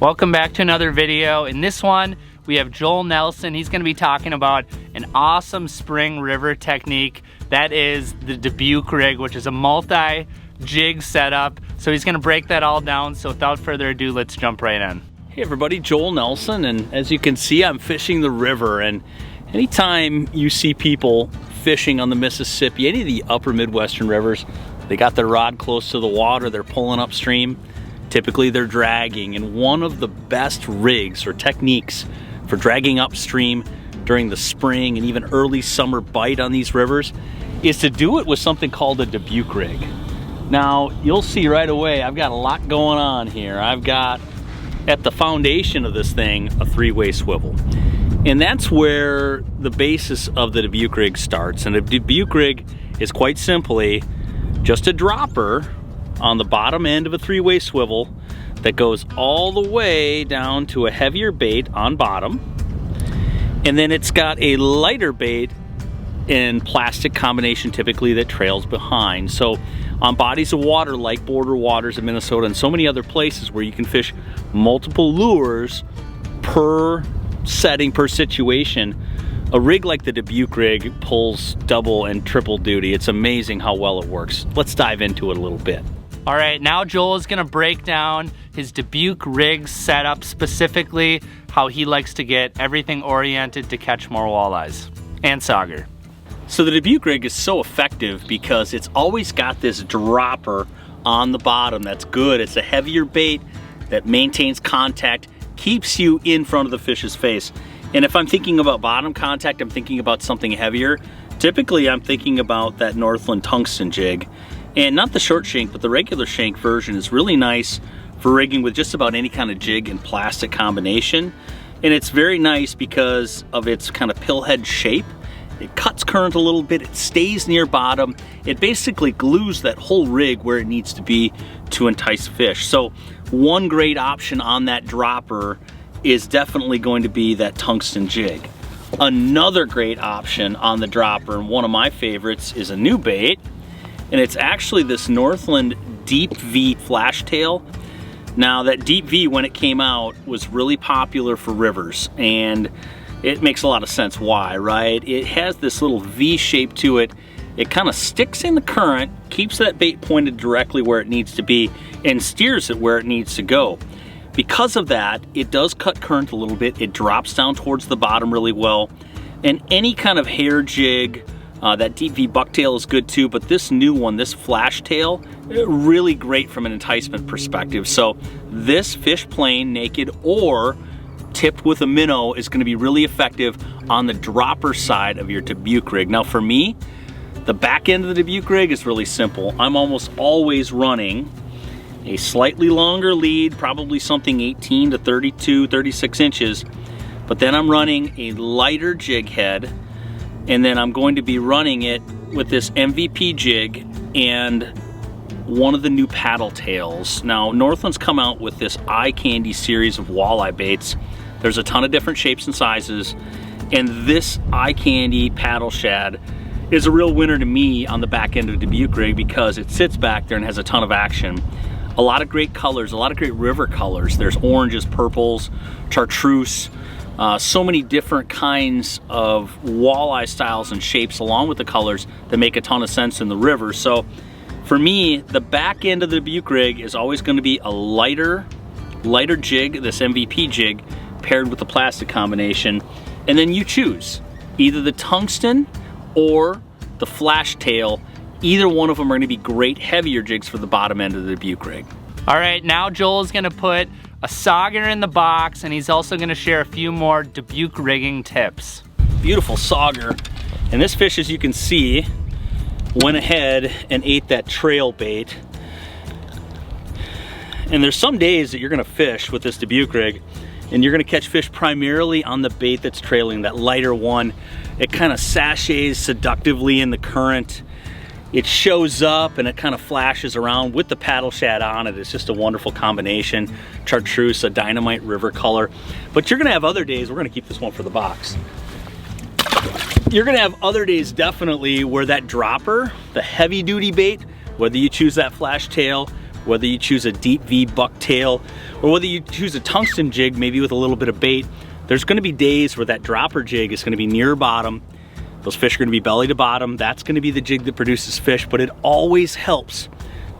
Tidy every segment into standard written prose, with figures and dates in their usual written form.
Welcome back to another video. In this one, we have Joel Nelson. He's gonna be talking about an awesome spring river technique. That is the Dubuque Rig, which is a multi-jig setup. So he's gonna break that all down. So without further ado, let's jump right in. Hey everybody, Joel Nelson, and as you can see, I'm fishing the river. And anytime you see people fishing on the Mississippi, any of the upper Midwestern rivers, they got their rod close to the water, they're pulling upstream. Typically they're dragging, and one of the best rigs or techniques for dragging upstream during the spring and even early summer bite on these rivers is to do it with something called a Dubuque Rig. Now, you'll see right away, I've got a lot going on here. I've got, at the foundation of this thing, a three-way swivel. And that's where the basis of the Dubuque Rig starts. And a Dubuque Rig is quite simply just a dropper on the bottom end of a three-way swivel that goes all the way down to a heavier bait on bottom. And then it's got a lighter bait in plastic combination typically that trails behind. So on bodies of water like border waters in Minnesota and so many other places where you can fish multiple lures per setting, per situation, a rig like the Dubuque Rig pulls double and triple duty. It's amazing how well it works. Let's dive into it a little bit. All right, now Joel is gonna break down his Dubuque Rig setup, specifically how he likes to get everything oriented to catch more walleyes and sauger. So the Dubuque Rig is so effective because it's always got this dropper on the bottom that's good. It's a heavier bait that maintains contact, keeps you in front of the fish's face. And if I'm thinking about bottom contact, I'm thinking about something heavier. Typically, I'm thinking about that Northland tungsten jig. And not the short shank, but the regular shank version is really nice for rigging with just about any kind of jig and plastic combination. And it's very nice because of its kind of pillhead shape. It cuts current a little bit, it stays near bottom. It basically glues that whole rig where it needs to be to entice fish. So one great option on that dropper is definitely going to be that tungsten jig. Another great option on the dropper, and one of my favorites, is a new bait. And it's actually this Northland Deep V flash tail. Now that Deep V, when it came out, was really popular for rivers, and it makes a lot of sense why, right? It has this little V shape to it. It kind of sticks in the current, keeps that bait pointed directly where it needs to be, and steers it where it needs to go. Because of that, it does cut current a little bit. It drops down towards the bottom really well. And any kind of hair jig, that Deep V bucktail is good too, but this new one, this flash tail, really great from an enticement perspective. So this fish plain, naked, or tipped with a minnow is gonna be really effective on the dropper side of your Dubuque Rig. Now for me, the back end of the Dubuque Rig is really simple. I'm almost always running a slightly longer lead, probably something 18 to 32, 36 inches, but then I'm running a lighter jig head, and then I'm going to be running it with this MVP jig and one of the new paddle tails. Now, Northland's come out with this eye candy series of walleye baits. There's a ton of different shapes and sizes, and this eye candy paddle shad is a real winner to me on the back end of the Dubuque Rig because it sits back there and has a ton of action. A lot of great colors, a lot of great river colors. There's oranges, purples, chartreuse, so many different kinds of walleye styles and shapes along with the colors that make a ton of sense in the river. So for me, the back end of the Dubuque Rig is always going to be a lighter jig, this MVP jig, paired with the plastic combination. And then you choose either the tungsten or the flash tail. Either one of them are going to be great heavier jigs for the bottom end of the Dubuque Rig. All right, now Joel's gonna put a sauger in the box, and he's also gonna share a few more Dubuque rigging tips. Beautiful sauger. And this fish, as you can see, went ahead and ate that trail bait. And there's some days that you're gonna fish with this Dubuque Rig and you're gonna catch fish primarily on the bait that's trailing, that lighter one. It kind of sachets seductively in the current. It shows up and it kind of flashes around with the paddle shad on it. It's just a wonderful combination. Chartreuse, a dynamite river color. But you're gonna have other days, we're gonna keep this one for the box. You're gonna have other days definitely where that dropper, the heavy duty bait, whether you choose that flash tail, whether you choose a Deep V bucktail, or whether you choose a tungsten jig, maybe with a little bit of bait, there's gonna be days where that dropper jig is gonna be near bottom. Those fish are gonna be belly to bottom. That's gonna be the jig that produces fish, but it always helps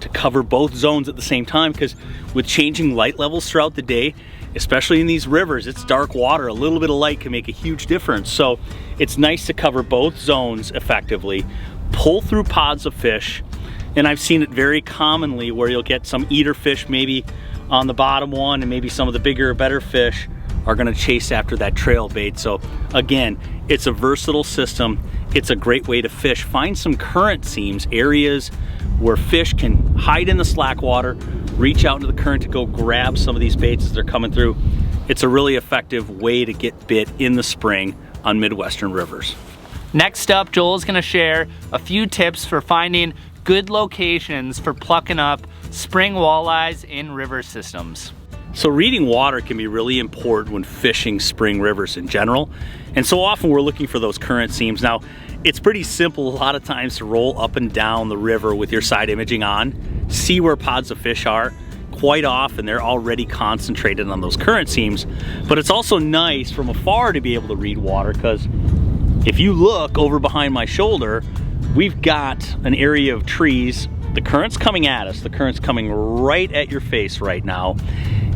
to cover both zones at the same time, because with changing light levels throughout the day, especially in these rivers, it's dark water, a little bit of light can make a huge difference. So it's nice to cover both zones effectively, pull through pods of fish, and I've seen it very commonly where you'll get some eater fish maybe on the bottom one, and maybe some of the bigger, better fish are gonna chase after that trail bait. So again, it's a versatile system. It's a great way to fish. Find some current seams, areas where fish can hide in the slack water, reach out into the current to go grab some of these baits as they're coming through. It's a really effective way to get bit in the spring on Midwestern rivers. Next up, Joel is gonna share a few tips for finding good locations for plucking up spring walleyes in river systems. So reading water can be really important when fishing spring rivers in general. And so often we're looking for those current seams. Now, it's pretty simple a lot of times to roll up and down the river with your side imaging on, see where pods of fish are. Quite often they're already concentrated on those current seams, but it's also nice from afar to be able to read water, because if you look over behind my shoulder, we've got an area of trees. The current's coming at us. The current's coming right at your face right now.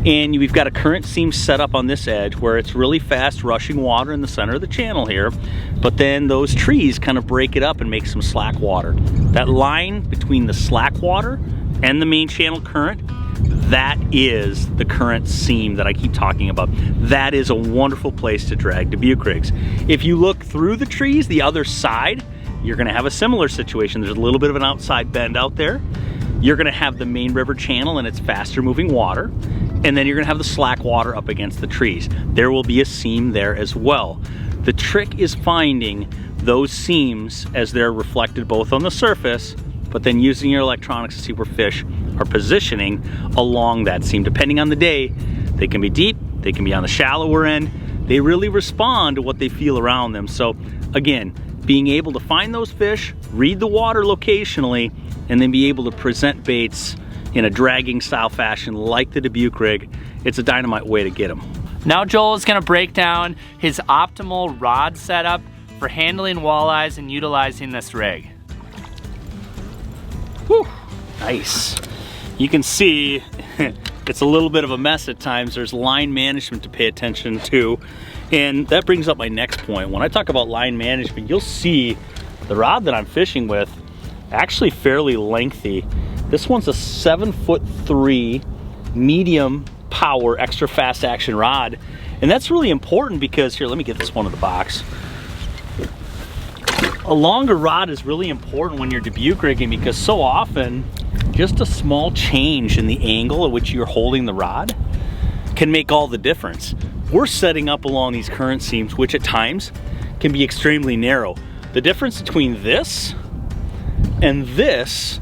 And we've got a current seam set up on this edge where it's really fast rushing water in the center of the channel here, but then those trees kind of break it up and make some slack water. That line between the slack water and the main channel current, that is the current seam that I keep talking about. That is a wonderful place to drag Dubuque rigs. If you look through the trees, the other side, you're gonna have a similar situation. There's a little bit of an outside bend out there. You're gonna have the main river channel and its faster moving water, and then you're gonna have the slack water up against the trees. There will be a seam there as well. The trick is finding those seams as they're reflected both on the surface, but then using your electronics to see where fish are positioning along that seam. Depending on the day, they can be deep, they can be on the shallower end. They really respond to what they feel around them. So again, being able to find those fish, read the water locationally, and then be able to present baits in a dragging style fashion like the Dubuque rig, it's a dynamite way to get them. Now Joel is gonna break down his optimal rod setup for handling walleyes and utilizing this rig. Whew, nice. You can see it's a little bit of a mess at times. There's line management to pay attention to. And that brings up my next point. When I talk about line management, you'll see the rod that I'm fishing with actually fairly lengthy. This one's a 7'3" medium power extra fast action rod. And that's really important because, here, let me get this one in the box. A longer rod is really important when you're Dubuque rigging, because so often just a small change in the angle at which you're holding the rod can make all the difference. We're setting up along these current seams, which at times can be extremely narrow. The difference between this and this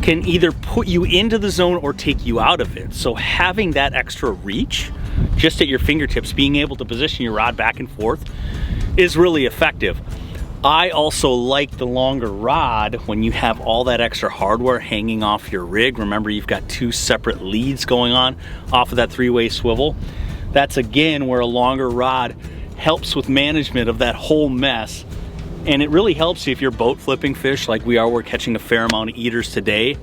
can either put you into the zone or take you out of it. So having that extra reach just at your fingertips, being able to position your rod back and forth, is really effective. I also like the longer rod when you have all that extra hardware hanging off your rig. Remember, you've got two separate leads going on off of that three-way swivel. That's again where a longer rod helps with management of that whole mess. And it really helps you if you're boat flipping fish like we are. We're catching a fair amount of eaters today.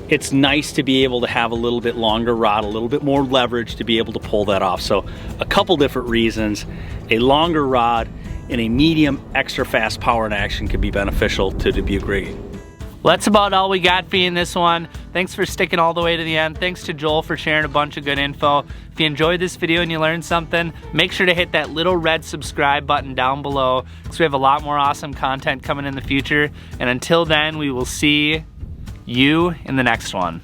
It's nice to be able to have a little bit longer rod, a little bit more leverage to be able to pull that off. So a couple different reasons. A longer rod and a medium extra fast power and action can be beneficial to Dubuque rigging. Well, that's about all we got for you in this one. Thanks for sticking all the way to the end. Thanks to Joel for sharing a bunch of good info. If you enjoyed this video and you learned something, make sure to hit that little red subscribe button down below, because we have a lot more awesome content coming in the future. And until then, we will see you in the next one.